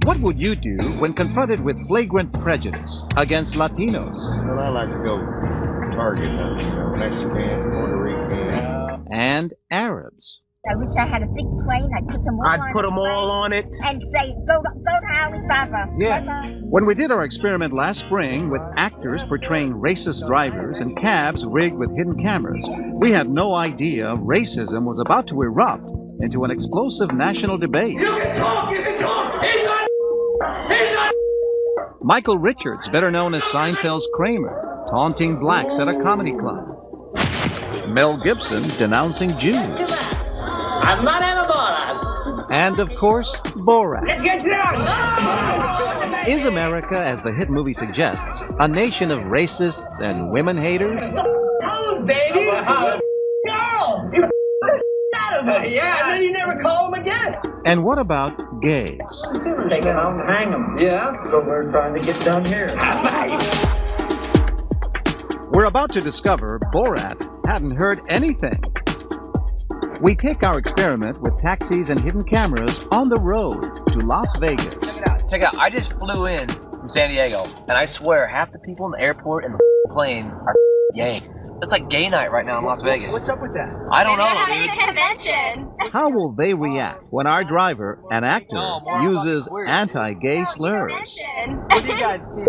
What would you do when confronted with flagrant prejudice against Latinos? Well, I like to go target those, Mexicans, Puerto Ricans. And Arabs. I wish I had a big plane. I'd put them all on it. and say, go to Alibaba. Yeah. Bye-bye. When we did our experiment last spring with actors portraying racist drivers and cabs rigged with hidden cameras, we had no idea racism was about to erupt into an explosive national debate. You can talk, he's not. Michael Richards, better known as Seinfeld's Kramer, taunting blacks at a comedy club. Mel Gibson denouncing Jews. I'm not in a bar. And, of course, Borat. Get down! Is America, as the hit movie suggests, a nation of racists and women haters? Hose, baby! Girls! You out of it! Yeah, and then you never call them again! And what about gays? They can hang them. Yeah, that's what we're trying to get done here. We're about to discover Borat hadn't heard anything. We take our experiment with taxis and hidden cameras on the road to Las Vegas. Check it out. I just flew in from San Diego, and I swear half the people in the airport and the plane are gay. It's like gay night right now in Las Vegas. What's up with that? I don't know, They're dude. having a convention. How will they react when our driver, an actor, uses anti-gay slurs? What do you guys see?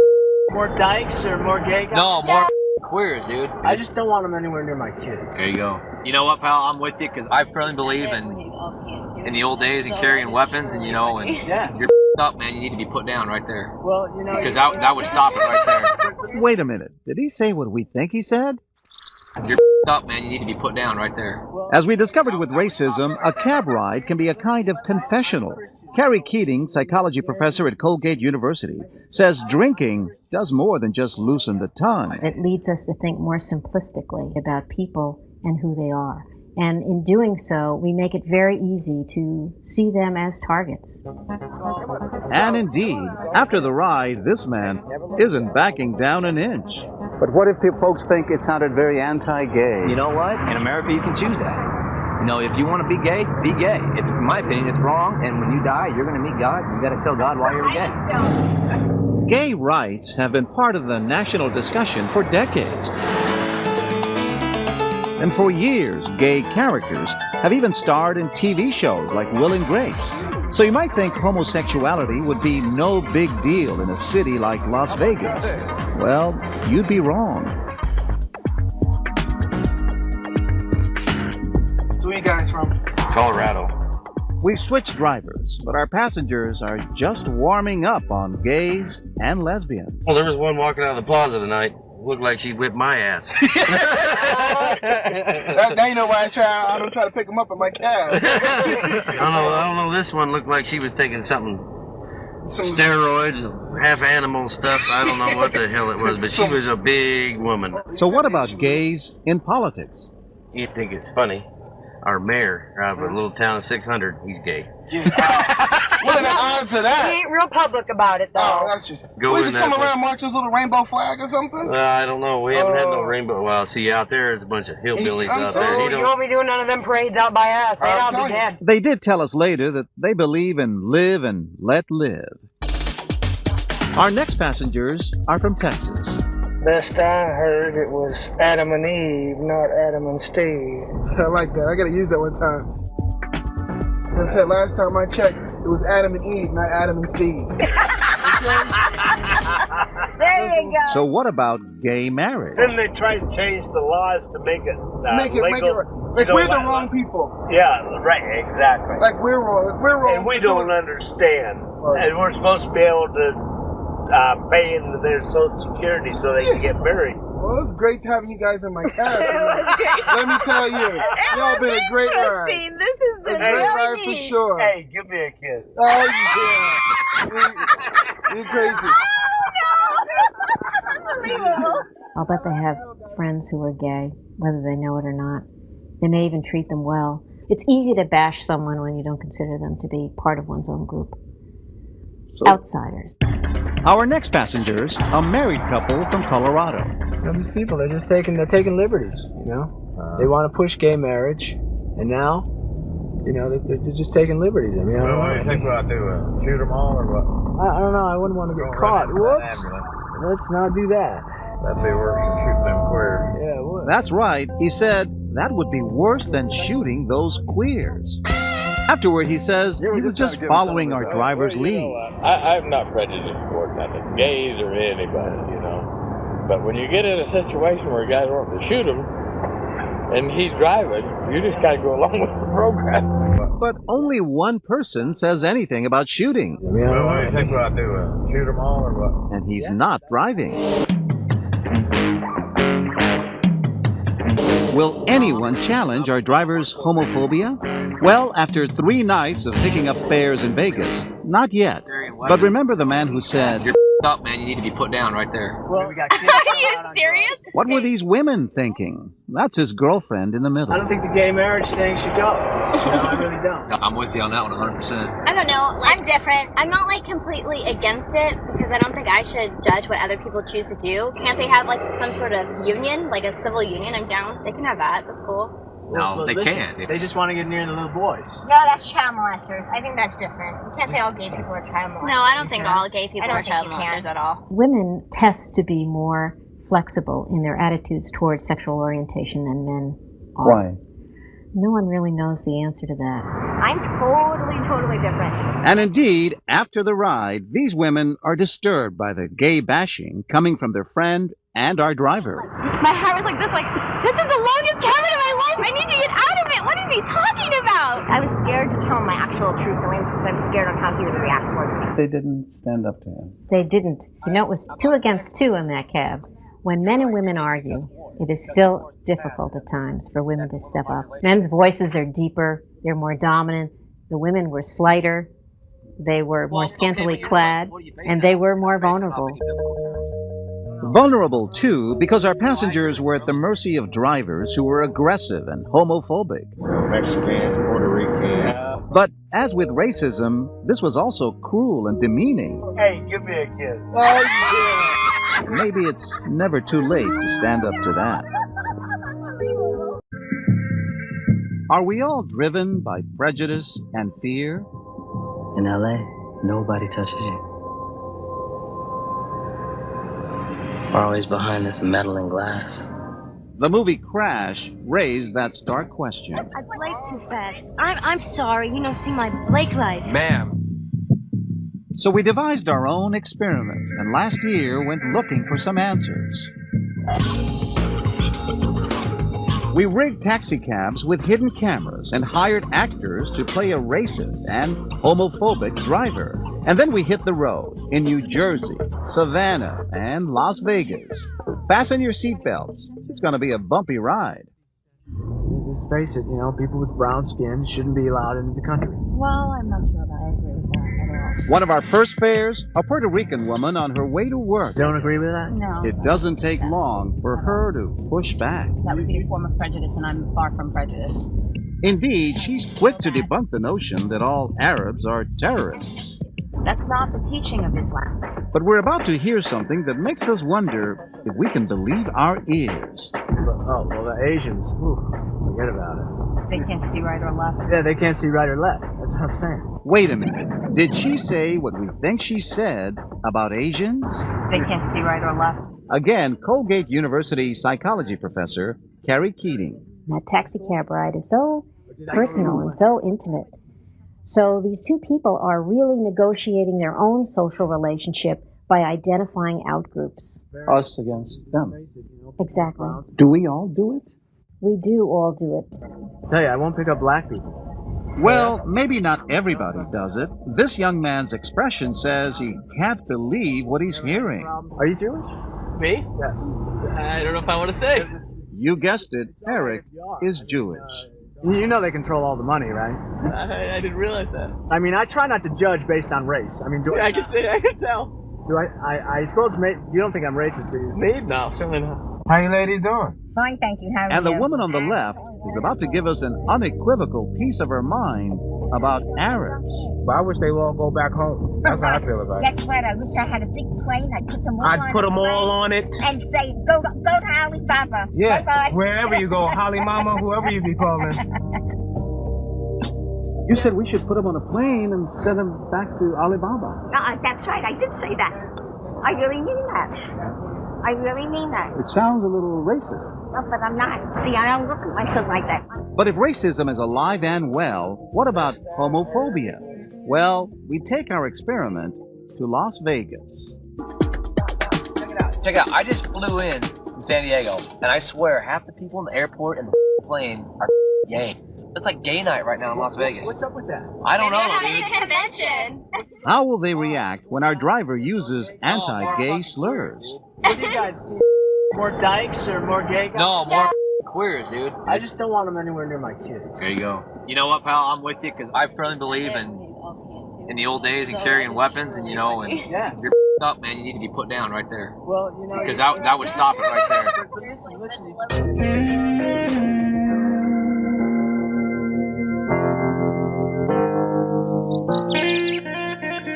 More dykes or more gay guys? No, more queers, dude. I just don't want them anywhere near my kids. There you go. You know what, pal? I'm with you because I firmly believe in the old days and carrying weapons, and Yeah. you're up, man. You need to be put down right there Well, because that would stop it right there. Wait a minute. Did he say what we think he said? You're up, man. You need to be put down right there. As we discovered with racism, a cab ride can be a kind of confessional. Carrie Keating, psychology professor at Colgate University, says drinking does more than just loosen the tongue. It leads us to think more simplistically about people and who they are. And in doing so, we make it very easy to see them as targets. And indeed, after the ride, this man isn't backing down an inch. But what if folks think it sounded very anti-gay? You know what? In America, you can choose that. If you want to be gay, be gay. It's, in my opinion, it's wrong. And when you die, you're going to meet God. You got to tell God why you're gay. Gay rights have been part of the national discussion for decades. And for years, gay characters have even starred in TV shows like Will and Grace. So you might think homosexuality would be no big deal in a city like Las Vegas. Well, you'd be wrong. So where you guys from? Colorado. We've switched drivers, but our passengers are just warming up on gays and lesbians. Well, there was one walking out of the plaza tonight. Looked like she'd whip my ass. Now you know why I don't try to pick them up in my cab. I don't know. This one looked like she was taking something, steroids, half animal stuff. I don't know what the hell it was, but she was a big woman. So what about gays in politics? You think it's funny? Our mayor out of a little town of 600, he's gay. What are the odds of that? He ain't real public about it, though. Oh, that's just... Go What, is in he there, come but- around march his little rainbow flag or something? I don't know. We haven't had no rainbow. Well, see, out there, there's a bunch of hillbillies I'm out sorry. there. He You don't. won't be doing none of them parades out by us. They'll I'm be telling you. dead. They did tell us later that they believe in live and let live. Our next passengers are from Texas. Best I heard, it was Adam and Eve, not Adam and Steve. I like that. I gotta use that one time. I said last time I checked, it was Adam and Eve, not Adam and Steve. There you go. So what about gay marriage? Then they tried to change the laws to make it Make it legal. like we're the wrong people. Yeah, right, exactly. Like we're wrong. Like we're wrong. And we don't understand. Right. And we're supposed to be able to pay into their Social Security so they can get married. Well, it's great having you guys in my cab. Let me tell you, y'all been a great ride. This has been A great really ride for neat. sure. Hey, give me a kiss. Oh yeah, you're crazy. Unbelievable. I'll bet they have friends who are gay, whether they know it or not. They may even treat them well. It's easy to bash someone when you don't consider them to be part of one's own group. Outsiders. Our next passengers, a married couple from Colorado. These people, they're taking liberties, They want to push gay marriage, and now, they're just taking liberties. I mean, I don't know. What do you think we ought to do? Shoot them all or what? I don't know. I wouldn't want to get caught. Whoops. Let's not do that. That'd be worse than shooting them queers. Yeah, it would. That's right. He said that would be worse than shooting those queers. Afterward, he says he was just following our driver's lead. I'm not prejudiced toward nothing, gays or anybody, you know. But when you get in a situation where a guy's wanting to shoot him, and he's driving, you just gotta go along with the program. But only one person says anything about shooting. Well, what do you think we'll do? Shoot them all or what? And he's not driving. Will anyone challenge our driver's homophobia? Well, after 3 nights of picking up fares in Vegas, not yet. But remember the man who said, "You're up, man. You need to be put down right there." Well, we got kids. Are you serious? what were these women thinking? That's his girlfriend in the middle. I don't think the gay marriage thing should go. No, I really don't. I'm with you on that one 100%. I don't know. Like, I'm different. I'm not like completely against it because I don't think I should judge what other people choose to do. Can't they have like some sort of union, like a civil union? I'm down. They can have that. That's cool. No, they can't. They just want to get near the little boys. No, that's child molesters. I think that's different. You can't say all gay people are child molesters. No, I don't think all gay people I don't are think child you can. molesters at all. Women test to be more flexible in their attitudes towards sexual orientation than men are. Why? No one really knows the answer to that. I'm totally different. And indeed, after the ride, these women are disturbed by the gay bashing coming from their friend and our driver. My heart was like this is the longest cabin of my life. I need to get out of it. What is he talking about? I was scared to tell him my actual true feelings because I was scared on how he would react towards me. They didn't stand up to him. They didn't. You know, it was 2 against 2 in that cab. When men and women argue, it is still difficult at times for women to step up. Men's voices are deeper, they're more dominant. The women were slighter, they were more scantily clad, and they were more vulnerable. Vulnerable, too, because our passengers were at the mercy of drivers who were aggressive and homophobic. Mexicans, Puerto Ricans. But as with racism, this was also cruel and demeaning. Hey, give me a kiss. Oh, yeah. Maybe it's never too late to stand up to that. Are we all driven by prejudice and fear? In LA, nobody touches you. We're always behind this metal and glass. The movie Crash raised that stark question. I braked too fast. I'm sorry. You know, see my brake light. Ma'am. So we devised our own experiment, and last year went looking for some answers. We rigged taxicabs with hidden cameras and hired actors to play a racist and homophobic driver. And then we hit the road in New Jersey, Savannah, and Las Vegas. Fasten your seatbelts. It's going to be a bumpy ride. Let's face it, you know, people with brown skin shouldn't be allowed into the country. Well, I'm not sure about it. I agree with that at all. One of our first fares, a Puerto Rican woman on her way to work. Don't agree with that? No. It doesn't take long for her to push back. That would be a form of prejudice, and I'm far from prejudice. Indeed, she's quick to debunk the notion that all Arabs are terrorists. That's not the teaching of Islam. But we're about to hear something that makes us wonder if we can believe our ears. Oh, well, the Asians, forget about it. They can't see right or left. Yeah, they can't see right or left. That's what I'm saying. Wait a minute. Did she say what we think she said about Asians? They can't see right or left. Again, Colgate University psychology professor Carrie Keating. That taxi cab ride is so personal and so intimate. So these two people are really negotiating their own social relationship by identifying outgroups. Us against them. Exactly. Do we all do it? We do all do it. I tell you, I won't pick up black people. Well, maybe not everybody does it. This young man's expression says he can't believe what he's hearing. Are you Jewish? Me? Yes. I don't know if I want to say. You guessed it, Eric is Jewish. You know they control all the money, right? I didn't realize that. I mean, I try not to judge based on race. I mean, do I can see, I can tell. Do I suppose you don't think I'm racist, do you? Me? No, certainly not. How you ladies doing? Fine, thank you. How are And the you? woman on the left is about to give us an unequivocal piece of her mind about Arabs. But I wish they would all go back home. That's how I feel about it. That's right. I wish I had a big plane. I'd put them all I'd put them all on it. and say, go to Alibaba. Yeah, Bye-bye. wherever you go, Holly Mama, whoever you be calling. You said we should put him on a plane and send him back to Alibaba. That's right. I did say that. I really mean that. I really mean that. It sounds a little racist. No, but I'm not. See, I don't look at myself like that. But if racism is alive and well, what about homophobia? Well, we take our experiment to Las Vegas. Check it out. I just flew in from San Diego, and I swear half the people in the airport and the plane are gay. It's like gay night right now in Las Vegas. What's up with that? I don't know, It's dude. a convention. How will they react when our driver uses anti-gay slurs? What do you guys see? More dykes or more gay guys? No, more queers, dude. I just don't want them anywhere near my kids. There you go. You know what, pal? I'm with you because I firmly believe in the old days and carrying weapons, and and Yeah. you're up, man. You need to be put down right there. Well, you know. Because that would stop it right there. Listen.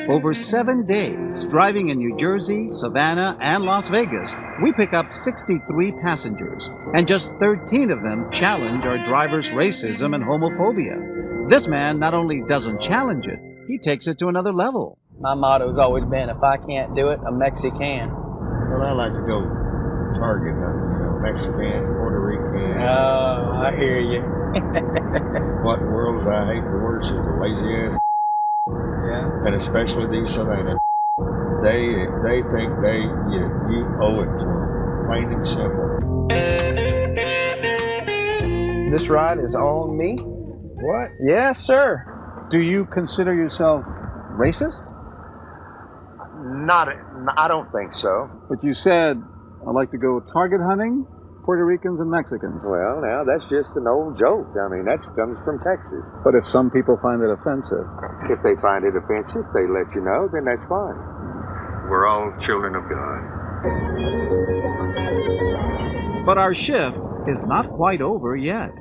Over 7 days, driving in New Jersey, Savannah, and Las Vegas, we pick up 63 passengers, and just 13 of them challenge our driver's racism and homophobia. This man not only doesn't challenge it, he takes it to another level. My motto's always been, if I can't do it, a Mexican. Well, I like to go target hunting, Mexicans, Puerto Ricans. Oh, I hear you. What in the world I hate the worst is the lazy ass. Yeah. And especially these Savannah. They think you owe it to them, plain and simple. This ride is on me. What? Yes, sir. Do you consider yourself racist? I don't think so. But you said, I like to go target hunting, Puerto Ricans and Mexicans. Well, now, that's just an old joke. I mean, that comes from Texas. But if some people find it offensive? If they find it offensive, they let you know, then that's fine. We're all children of God. But our shift is not quite over yet.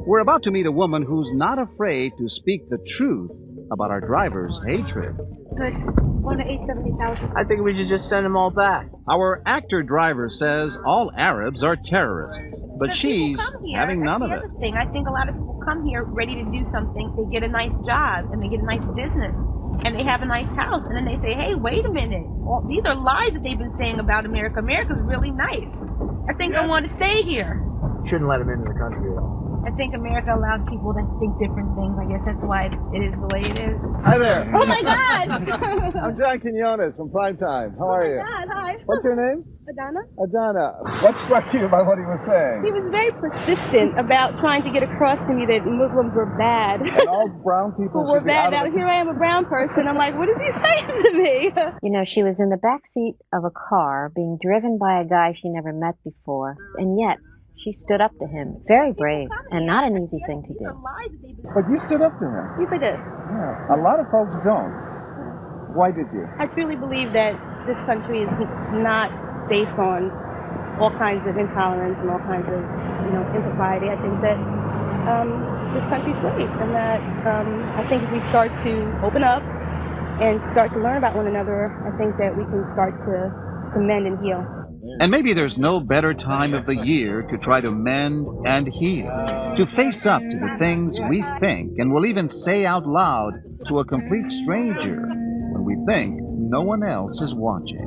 We're about to meet a woman who's not afraid to speak the truth about our driver's hatred. Good. 1 to 870,000. I think we should just send them all back. Our actor-driver says all Arabs are terrorists, but she's having none of it. I think a lot of people come here ready to do something. They get a nice job, and they get a nice business, and they have a nice house, and then they say, hey, wait a minute. Well, these are lies that they've been saying about America. America's really nice. I think I want to stay here. Shouldn't let them into the country at all. I think America allows people to think different things. I guess that's why it is the way it is. Hi there. Oh my God! I'm John Quinones from Primetime. How are you? God, hi. What's your name? Adana. Adana. What struck you about what he was saying? He was very persistent about trying to get across to me that Muslims were bad. And all brown people were should be bad. out Now of the... here I am, a brown person. I'm like, what is he saying to me? You know, she was in the back seat of a car being driven by a guy she never met before, and yet she stood up to him. Very brave, and not an easy thing to do. But you stood up to him. Yes, I did. Yeah. A lot of folks don't. Why did you? I truly believe that this country is not based on all kinds of intolerance and all kinds of, impropriety. I think that this country's great, and that I think if we start to open up and start to learn about one another, I think that we can start to mend and heal. And maybe there's no better time of the year to try to mend and heal, to face up to the things we think and will even say out loud to a complete stranger when we think no one else is watching.